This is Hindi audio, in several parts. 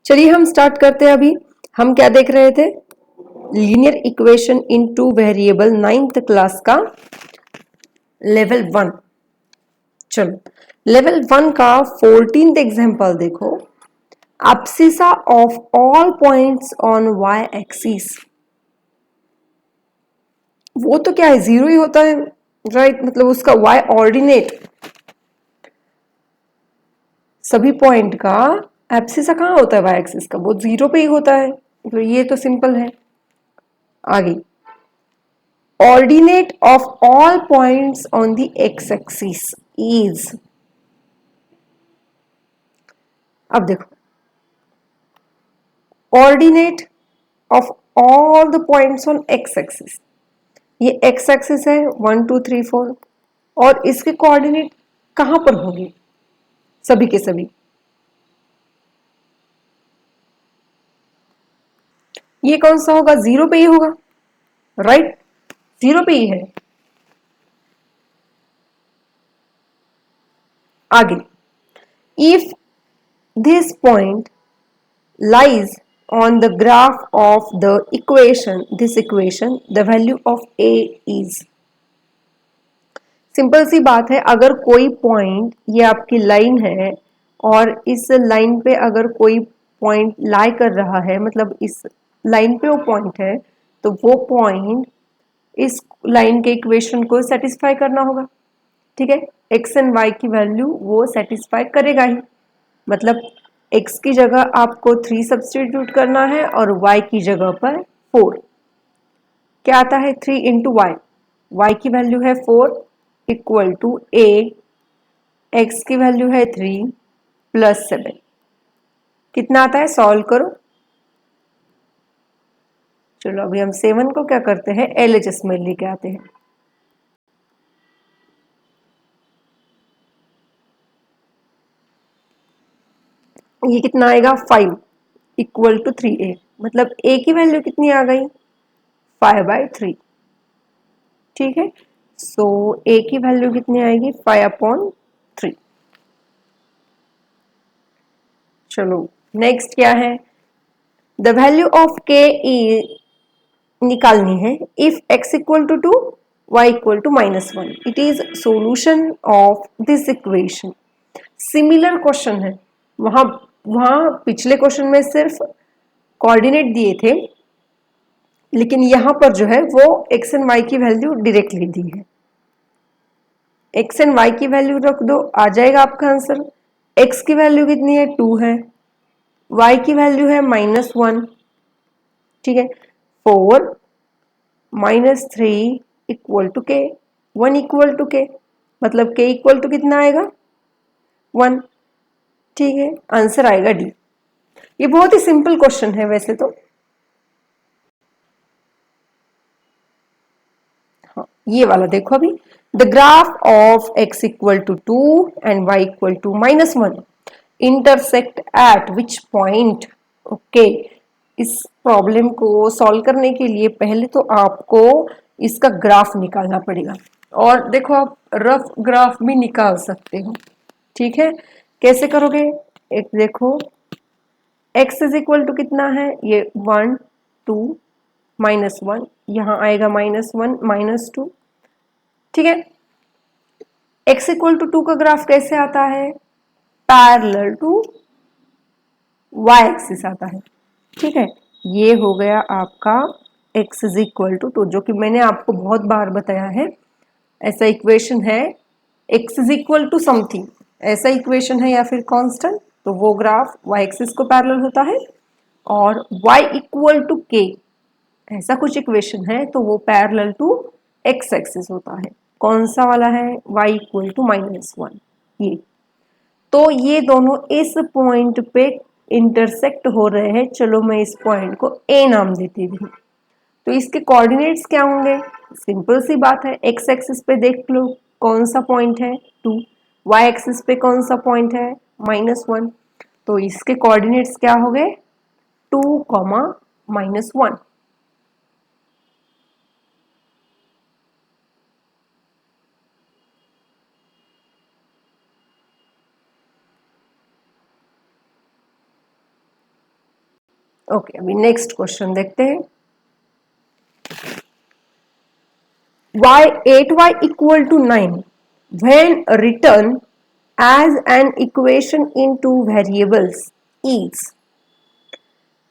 चलिए हम स्टार्ट करते हैं। अभी हम क्या देख रहे थे? Linear equation in two variable, 9th class का लेवल 1। चलो लेवल 1 का 14th एग्जाम्पल देखो। Abscissa of all points on y axis. वो तो क्या है, जीरो ही होता है, राइट? मतलब उसका वाई ऑर्डिनेट सभी पॉइंट का एब्सिसा कहाँ होता है? वाई एक्सिस का वो जीरो पे ही होता है। तो ये तो सिंपल है। आगे, ordinate of all points on the x-axis is। अब देखो, ordinate of all the points on x-axis, ये x-axis है 1 2 3 4, और इसके कोऑर्डिनेट कहां पर होंगे? सभी के सभी। ये कौन सा होगा? जीरो पे ही होगा, राइट? जीरो पे ही है। आगे, if this point lies on the graph of the equation, this equation, the value of a is। Simple सी बात है, अगर कोई पॉइंट, ये आपकी लाइन है और इस लाइन पे अगर कोई पॉइंट लाई कर रहा है, मतलब इस लाइन पे वो पॉइंट है, तो वो पॉइंट इस लाइन के इक्वेशन को सेटिस्फाई करना होगा। ठीक है, एक्स एंड वाई की वैल्यू वो सेटिस्फाई करेगा ही। मतलब x की जगह आपको 3 सब्सटीट्यूट करना है और y की जगह पर 4। क्या आता है? 3 इंटू वाई, वाई की वैल्यू है 4 इक्वल टू a, x की वैल्यू है 3 प्लस 7। कितना आता है? सॉल्व करो। चलो अभी हम 7 को क्या करते हैं, LHS में लेके आते हैं। ये कितना आएगा? 5 इक्वल टू 3a। मतलब a की वैल्यू कितनी आ गई? 5/3। ठीक है, सो a की वैल्यू कितनी आएगी? 5/3। चलो नेक्स्ट क्या है? द वैल्यू ऑफ k निकालनी है। If x equal to 2, y equal to -1, it is solution of this equation. Similar question है। वहां वहां पिछले क्वेश्चन में सिर्फ कोऑर्डिनेट दिए थे, लेकिन यहां पर जो है वो x एंड y की वैल्यू डायरेक्टली दी है। x एंड y की वैल्यू रख दो, आ जाएगा आपका आंसर। x की वैल्यू कितनी है? 2 है। y की वैल्यू है -1। ठीक है, 4 -3 इक्वल टू के, 1 इक्वल टू के, मतलब के इक्वल टू कितना आएगा? 1। ठीक है, आंसर आएगा डी। ये बहुत ही सिंपल क्वेश्चन है वैसे तो। हाँ, ये वाला देखो अभी। The graph of x equal to 2 and y equal to -1 intersect at which point. Okay, इस प्रॉब्लम को सॉल्व करने के लिए पहले तो आपको इसका ग्राफ निकालना पड़ेगा, और देखो आप रफ ग्राफ भी निकाल सकते हो। ठीक है, कैसे करोगे? एक देखो, x इज इक्वल टू कितना है? ये 1 2 -1, यहां आएगा -1 -2। ठीक है, x इक्वल टू 2 का ग्राफ कैसे आता है? पैरेलल टू y एक्सिस आता है। ठीक है, ये हो गया आपका x इज इक्वल टू 2, जो कि मैंने आपको बहुत बार बताया है। ऐसा इक्वेशन है, x is equal to something, ऐसा इक्वेशन है या फिर कांस्टेंट, तो वो ग्राफ y एक्सिस को पैरेलल होता है। और y इक्वल टू k, ऐसा कुछ इक्वेशन है तो वो पैरेलल टू x एक्सिस होता है। कौन सा वाला है? y equal to -1। ये तो ये दोनों इस पॉइंट पे इंटरसेक्ट हो रहे हैं। चलो मैं इस पॉइंट को a नाम देती हूँ। तो इसके कोऑर्डिनेट्स क्या होंगे? सिंपल सी बात है, x एक्सिस पे देख लो कौन सा पॉइंट है? 2। y एक्सिस पे कौन सा पॉइंट है? -1। तो इसके कोऑर्डिनेट्स क्या हो गए? 2, -1। ओके, अभी नेक्स्ट क्वेश्चन देखते हैं। y 8y equal to 9 when written as an equation in two variables is।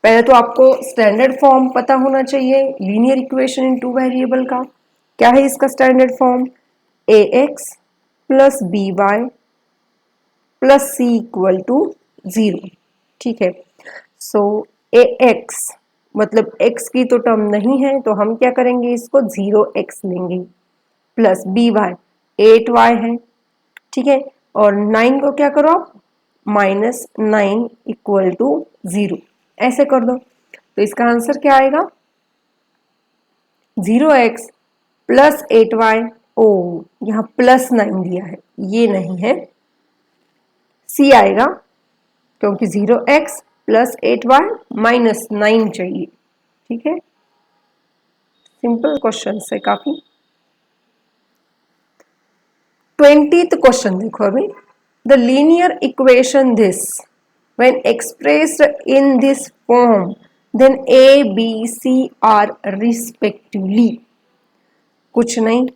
पहले तो आपको स्टैंडर्ड फॉर्म पता होना चाहिए linear equation in two variable का। क्या है इसका standard form? ax plus by plus c equal to 0। ठीक है, सो ax मतलब x की तो टर्म नहीं है, तो हम क्या करेंगे, इसको 0x लेंगे, प्लस by 8y है। ठीक है, और 9 को क्या करो आप, माइनस 9 इक्वल टू 0 ऐसे कर दो। तो इसका आंसर क्या आएगा, 0x प्लस 8y। ओ, यहाँ प्लस 9 दिया है, ये नहीं है, सी आएगा, क्योंकि 0x प्लस 8y माइनस 9 चाहिए। ठीक है, सिंपल क्वेश्चन है काफी। 20th क्वेश्चन देखो अभी। The linear equation this when expressed in this form then a b c are respectively। कुछ नहीं,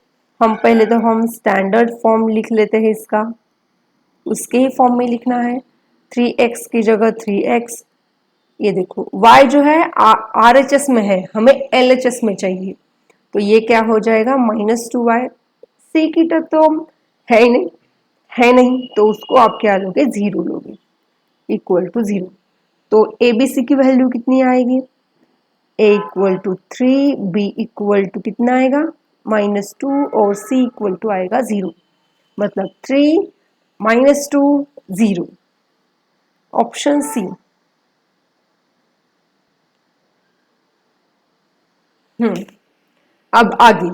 हम पहले तो हम स्टैंडर्ड फॉर्म लिख लेते हैं इसका, उसके ही फॉर्म में लिखना है। 3x की जगह 3x, ये देखो y जो है RHS में है, हमें LHS में चाहिए, तो ये क्या हो जाएगा, -2y। c की तो है ही नहीं, है नहीं, तो उसको आप क्या लोगे, 0 लोगे, इक्वल टू 0। तो ABC की वैल्यू कितनी आएगी, a equal to 3, b equal to कितना आएगा, -2, और c इक्वल टू आएगा 0। मतलब 3 -2 0, ऑप्शन सी। अब आगे,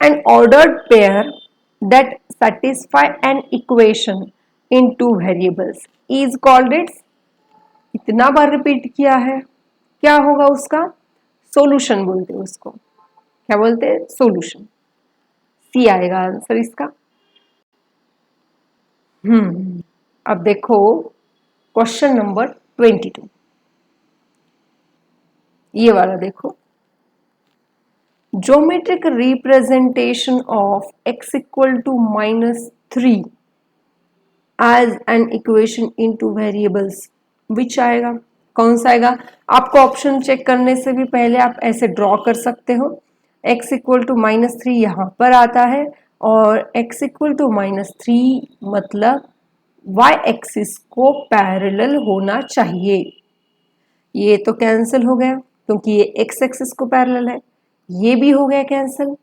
an ordered pair that satisfy an equation in two variables is called its। इतना बार रिपीट किया है, क्या होगा उसका, सॉल्यूशन बोलते हैं उसको। क्या बोलते हैं, सॉल्यूशन। सी आएगा आंसर इसका। अब देखो क्वेश्चन नंबर 22, ये वाला देखो। Geometric representation of x equal to -3 as an equation in two variables, which आएगा, कौन सा आएगा। आपको ऑप्शन चेक करने से भी पहले आप ऐसे ड्रॉ कर सकते हो। x इक्वल टू -3 यहाँ पर आता है, और x इक्वल टू -3 मतलब y एक्सिस को पैरेलल होना चाहिए। ये तो कैंसिल हो गया, क्योंकि ये x एक्सिस को पैरेलल है, ये भी हो गया कैंसिल।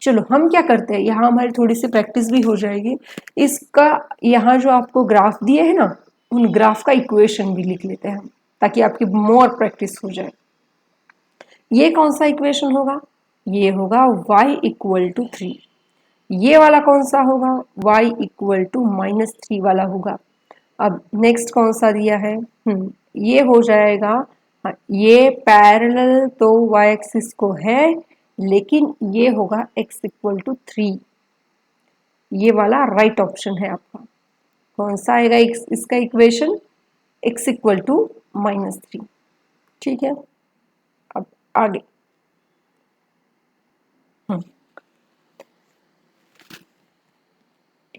चलो हम क्या करते हैं, यहाँ हमारी थोड़ी सी प्रैक्टिस भी हो जाएगी। इसका यहाँ जो आपको ग्राफ दिए है ना, उन ग्राफ का इक्वेशन भी लिख लेते हैं हम, ताकि आपकी मोर प्रैक्टिस हो जाए। ये कौन सा इक्वेशन होगा, ये होगा y इक्वल टू 3। ये वाला कौन सा होगा, y इक्वल टू -3 वाला होगा। अब नेक्स्ट कौन सा दिया है, ये हो जाएगा, ये पैरेलल तो y एक्सिस को है, लेकिन ये होगा x इक्वल टू 3। ये वाला राइट ऑप्शन है आपका। कौन सा आएगा इसका इक्वेशन, x इक्वल टू -3। ठीक है, अब आगे।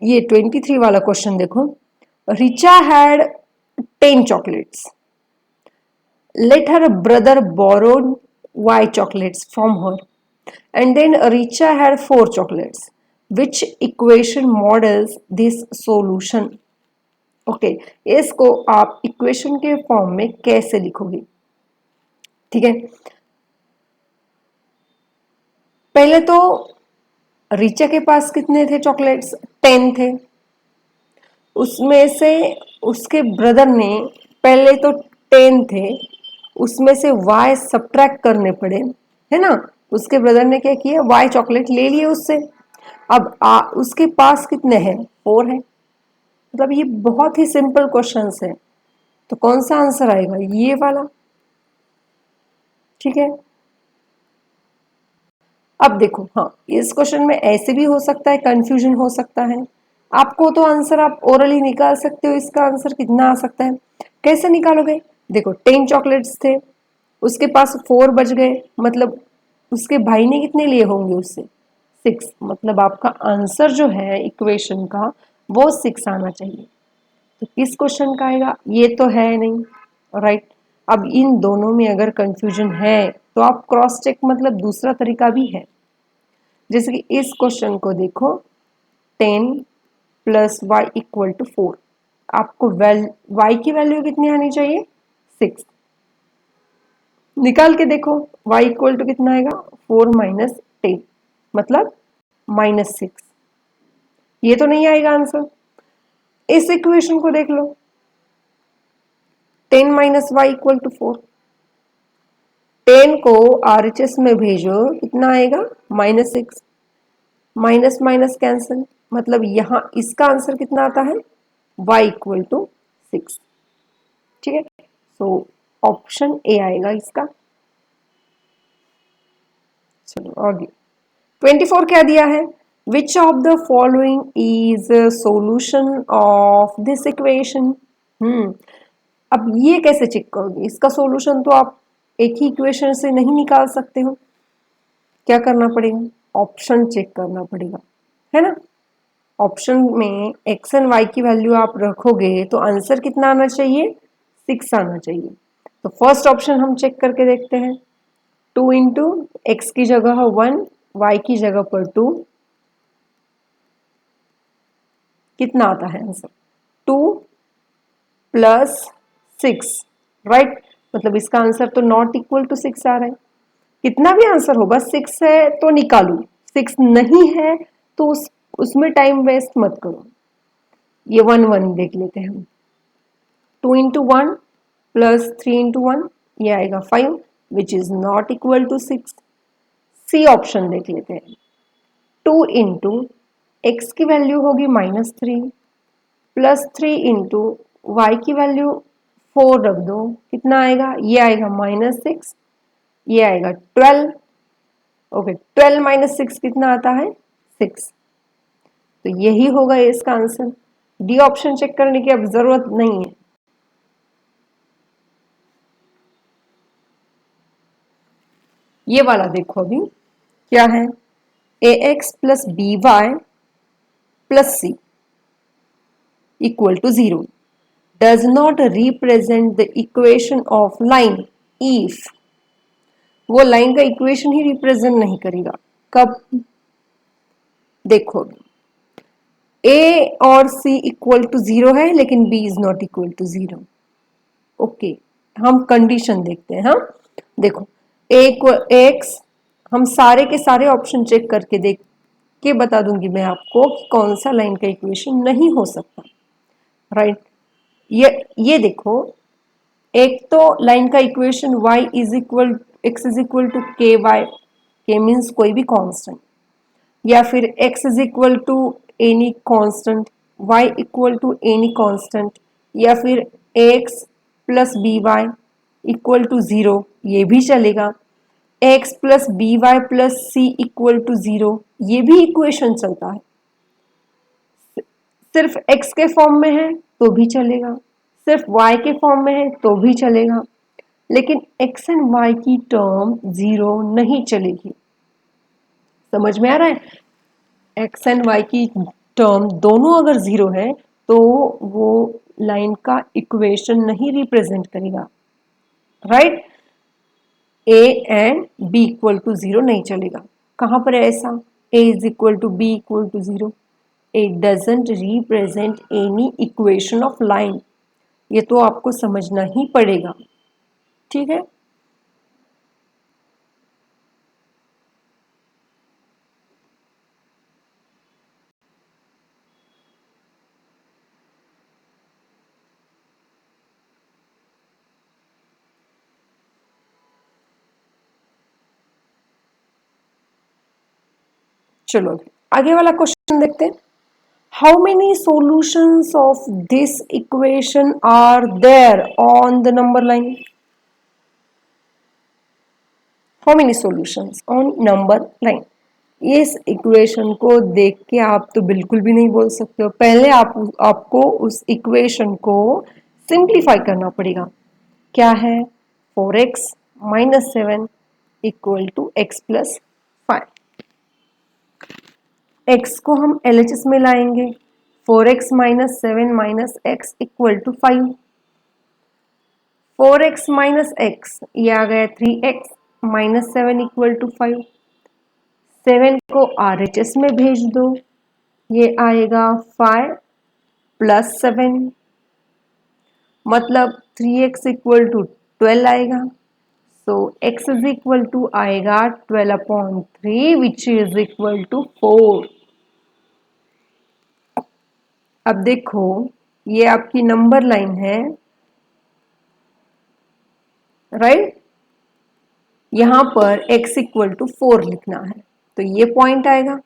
ये 23 वाला क्वेश्चन देखो। Richa had 10 chocolates. Let her brother borrowed y chocolates from her, and then Richa had 4 chocolates. Which equation models this solution? Okay, इसको आप इक्वेशन के फॉर्म में कैसे लिखोगे। ठीक है, पहले तो रिचा के पास कितने थे चॉकलेट्स, 10 थे। उसमें से उसके ब्रदर ने, पहले तो 10 थे, उसमें से y सब्ट्रैक्ट करने पड़े, है ना। उसके ब्रदर ने क्या किया, y चॉकलेट ले लिए उससे। अब उसके पास कितने हैं, 4 है। मतलब ये बहुत ही सिंपल क्वेश्चन है, तो कौन सा आंसर आएगा, ये वाला। ठीक है, अब देखो, हाँ इस क्वेश्चन में ऐसे भी हो सकता है, कंफ्यूजन हो सकता है आपको, तो आंसर आप ओरली निकाल सकते हो। इसका आंसर कितना आ सकता है, कैसे निकालोगे, देखो 10 चॉकलेट्स थे, उसके पास 4 बच गए, मतलब उसके भाई ने कितने लिए होंगे उससे 6, मतलब आपका आंसर जो है इक्वेशन का वो 6 आना चाहिए। तो किस क्वेश्चन का आएगा, ये तो है नहीं, राइट। अब इन दोनों में अगर कंफ्यूजन है तो आप क्रॉस चेक, मतलब दूसरा तरीका भी है। जैसे कि इस क्वेश्चन को देखो, 10 प्लस वाई इक्वल टू 4, आपको वाई की वैल्यू कितनी आनी चाहिए 6, निकाल के देखो y इक्वल टू कितना आएगा 4 माइनस 10, मतलब -6, ये तो नहीं आएगा आंसर। इस इक्वेशन को देख लो, 10 माइनस वाई इक्वल टू 4, 10 को आरएचएस में भेजो कितना आएगा -6, माइनस माइनस कैंसिल, मतलब यहां इसका आंसर कितना आता है y इक्वल टू 6। ठीक है, सो ऑप्शन ए आएगा इसका। चलो आगे 24 क्या दिया है, which of the following is solution of this equation. अब ये कैसे चेक करोगे, इसका सॉल्यूशन तो आप एक ही इक्वेशन से नहीं निकाल सकते हो, क्या करना पड़ेगा, ऑप्शन चेक करना पड़ेगा, है ना। ऑप्शन में एक्स एंड वाई की वैल्यू आप रखोगे तो आंसर कितना आना चाहिए 6 आना चाहिए। तो फर्स्ट ऑप्शन हम चेक करके देखते हैं, 2 इंटू एक्स की जगह 1, वाई की जगह पर 2, कितना आता है आंसर 2 प्लस 6, राइट। मतलब इसका आंसर तो नॉट इक्वल टू 6 आ रहा है, कितना भी आंसर हो बस 6 है तो निकालू, 6 नहीं है तो उसमें टाइम वेस्ट मत करो। ये 1 1 देख लेते हैं हम, 2 इंटू 1 प्लस 3 इंटू 1, ये आएगा 5 which is not equal to 6। C option देख लेते हैं, 2 इंटू एक्स की वैल्यू होगी -3 प्लस 3 इंटू वाई की वैल्यू 4 रख दो, कितना आएगा, ये आएगा -6, ये आएगा 12। ओके, 12 माइनस 6 कितना आता है 6, तो यही होगा इसका आंसर। डी ऑप्शन चेक करने की अब जरूरत नहीं है। ये वाला देखो अभी क्या है, A x plus B y plus C equal to 0 does not represent the equation of line if, वो लाइन का इक्वेशन ही रिप्रेजेंट नहीं करेगा कब, देखो ए और सी इक्वल टू 0 है लेकिन B is not equal to 0। Okay, हम कंडीशन देखते हैं। हाँ देखो, एक्स, हम सारे के सारे ऑप्शन चेक करके देख के बता दूंगी मैं आपको कि कौन सा लाइन का इक्वेशन नहीं हो सकता, राइट। ये देखो, एक तो लाइन का equation y is equal x is equal to k y, k means कोई भी कांस्टेंट, या फिर x is equal to any constant, y equal to any constant, या फिर x plus B y equal to 0, ये भी चलेगा। x plus B y plus C equal to 0, ये भी इक्वेशन चलता है। सिर्फ x के फॉर्म में है तो भी चलेगा, सिर्फ y के फॉर्म में है तो भी चलेगा, लेकिन x एंड y की टर्म 0 नहीं चलेगी। समझ में आ रहा है, x एंड y की टर्म दोनों अगर 0 है तो वो लाइन का इक्वेशन नहीं रिप्रेजेंट करेगा, right. a and b equal to 0 नहीं चलेगा, कहां पर है ऐसा, a is equal to b equal to 0, it doesn't represent any equation of line, ये तो आपको समझना ही पड़ेगा, ठीक है। चलो आगे वाला क्वेश्चन देखते हैं, how many solutions of this equation are there on the number line, how many solutions on number line. इस इक्वेशन को देख के आप तो बिल्कुल भी नहीं बोल सकते हो, पहले आपको उस इक्वेशन को सिंप्लीफाई करना पड़ेगा। क्या है 4x minus 7 equal to x plus 5। x को हम LHS में लाएंगे 4x minus 7 minus x equal to 5। 4x minus x ये आ गया 3x माइनस 7 इक्वल टू 5। 7 को RHS में भेज दो, ये आएगा 5 प्लस 7 मतलब 3x इक्वल टू 12 आएगा। सो x इज इक्वल टू आएगा 12/3 विच इज इक्वल टू 4। अब देखो ये आपकी नंबर लाइन है, राइट? यहां पर x इक्वल टू 4 लिखना है तो ये पॉइंट आएगा,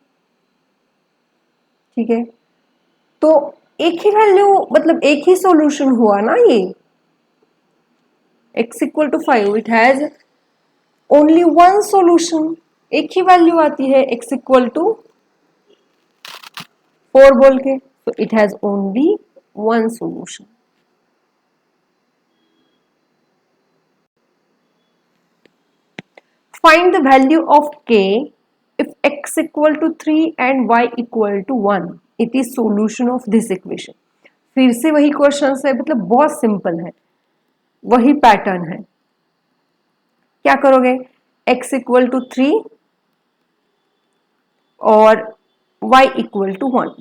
ठीक है? तो एक ही वैल्यू मतलब एक ही सॉल्यूशन हुआ ना ये। x equal to 5 it has only one solution, एक ही वैल्यू आती है x इक्वल टू 4 बोल के, तो it has only one solution. Find the value of k if x equal to 3 and y equal to 1. It is solution of this equation. फिर से वही क्वेश्चन है, मतलब बहुत सिंपल है, वही पैटर्न है। क्या करोगे? x इक्वल टू 3 और y इक्वल टू 1,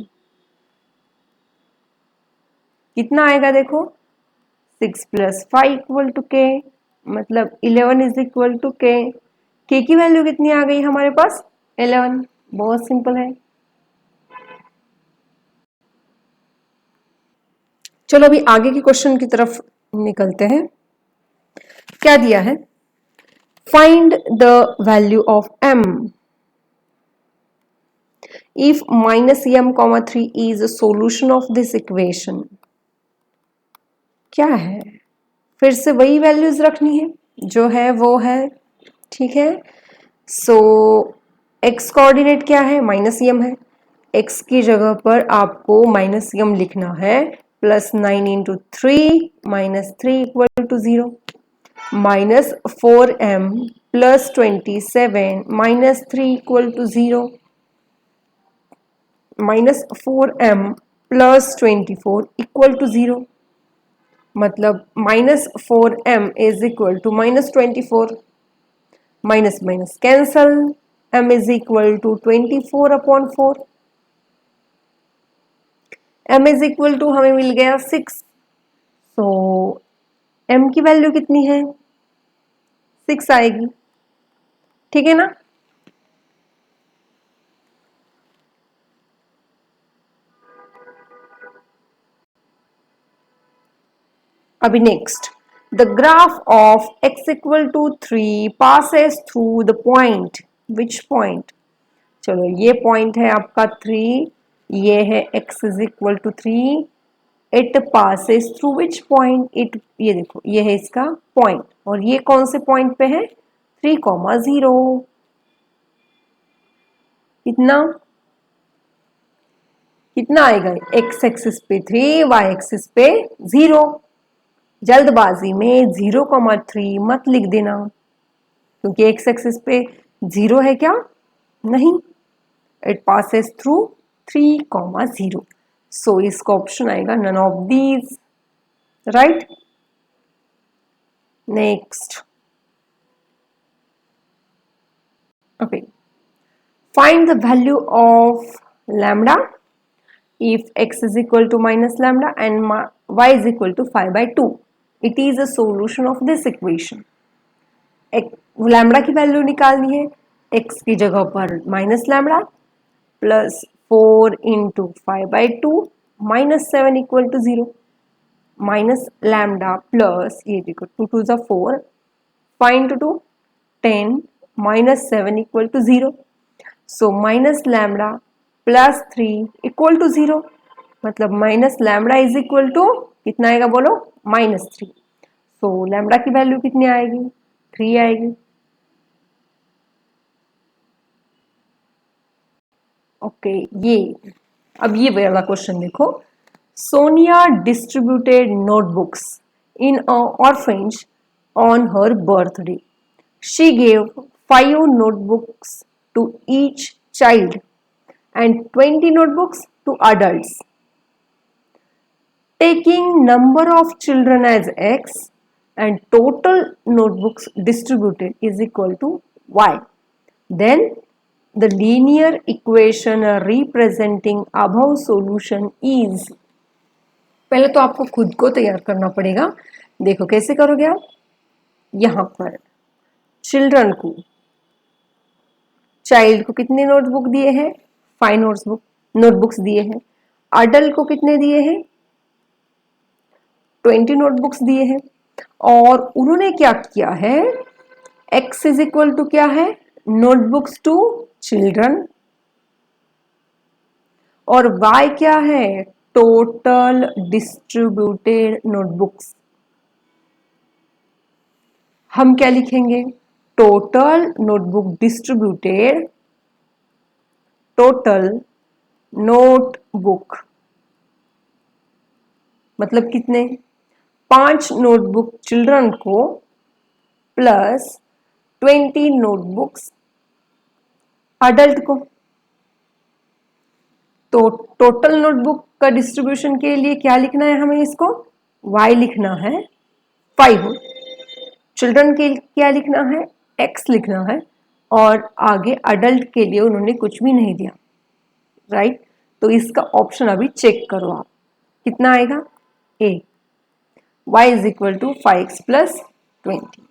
कितना आएगा देखो 6 प्लस 5 इक्वल टू k, मतलब 11 is equal to k। k की वैल्यू कितनी आ गई हमारे पास 11। बहुत सिंपल है। चलो अभी आगे के क्वेश्चन की तरफ निकलते हैं। क्या दिया है? Find the value of m if minus m comma 3 is a solution of this equation. क्या है? फिर से वही वैल्यूज रखनी है जो है वो है, ठीक है? सो x कोऑर्डिनेट क्या है? माइनस m है। x की जगह पर आपको माइनस m लिखना है, plus 9 into 3 minus 3 equal to 0, minus 4m plus 27 minus 3 equal to 0, minus 4m plus 24 equal to 0, मतलब minus 4m is equal to minus 24, minus minus cancel, m is equal to 24/4, m is equal to हमें मिल गया 6। सो m की वैल्यू कितनी है? 6 आएगी, ठीक है ना? अभी next, the graph of x equal to 3 passes through the point, which point? चलो ये पॉइंट है आपका 3, ये है x is equal to 3, it passes through which point? It, ये देखो ये है इसका पॉइंट, और ये कौन से पॉइंट पे है? 3,0। कितना कितना आएगा? x एक्सिस पे 3, y एक्सिस पे 0। जल्दबाजी में 0,3 मत लिख देना, क्योंकि x एक्सिस पे 0 है क्या? नहीं, इट पासेस थ्रू 3,0। सो इसका ऑप्शन आएगा none of these, right? Next, okay, find the value of lambda if x is equal to minus lambda and y is equal to 5/2. It is a solution of this equation. Lambda की वैल्यू निकालनी है, x की जगह पर minus lambda plus 4 into 5/2 minus 7 equal to 0, minus lambda plus ये देखो 2 2 ज़ा 4, 5 into 2 10 minus 7 equal to 0। So minus lambda plus 3 equal to 0, मतलब minus lambda is equal to कितना आएगा बोलो? माइनस 3। सो लैम्डा की वैल्यू कितनी आएगी? 3 आएगी। ओके, ये अब ये वाला क्वेश्चन देखो, Sonia distributed notebooks in an orphanage on her birthday. She gave 5 notebooks to each child and 20 notebooks to adults. Taking number of children as x and total notebooks distributed is equal to y. Then the linear equation representing above solution is, पहले तो आपको खुद को तैयार करना पड़ेगा. देखो कैसे करोगे आप. यहां पर चिल्ड्रन को, चाइल्ड को कितने नोटबुक दिए हैं, 5 नोटबुक्स दिए हैं. अडल्ट को कितने दिए हैं, 20 नोटबुक्स दिए हैं. और उन्होंने क्या किया है, x इज इक्वल टू क्या है, नोटबुक्स टू चिल्ड्रन, और y क्या है, टोटल डिस्ट्रीब्यूटेड नोटबुक्स. हम क्या लिखेंगे, total notebook distributed, total notebook मतलब कितने, 5 नोटबुक चिल्ड्रन को प्लस 20 नोटबुक्स अडल्ट को. तो टोटल नोटबुक का डिस्ट्रीब्यूशन के लिए क्या लिखना है हमें, इसको y लिखना है 5, चिल्ड्रन के क्या लिखना है, x लिखना है, और आगे अडल्ट के लिए उन्होंने कुछ भी नहीं दिया. राइट. तो इसका ऑप्शन अभी चेक करो आप, कितना आएगा, a. y is equal to 5x plus 20.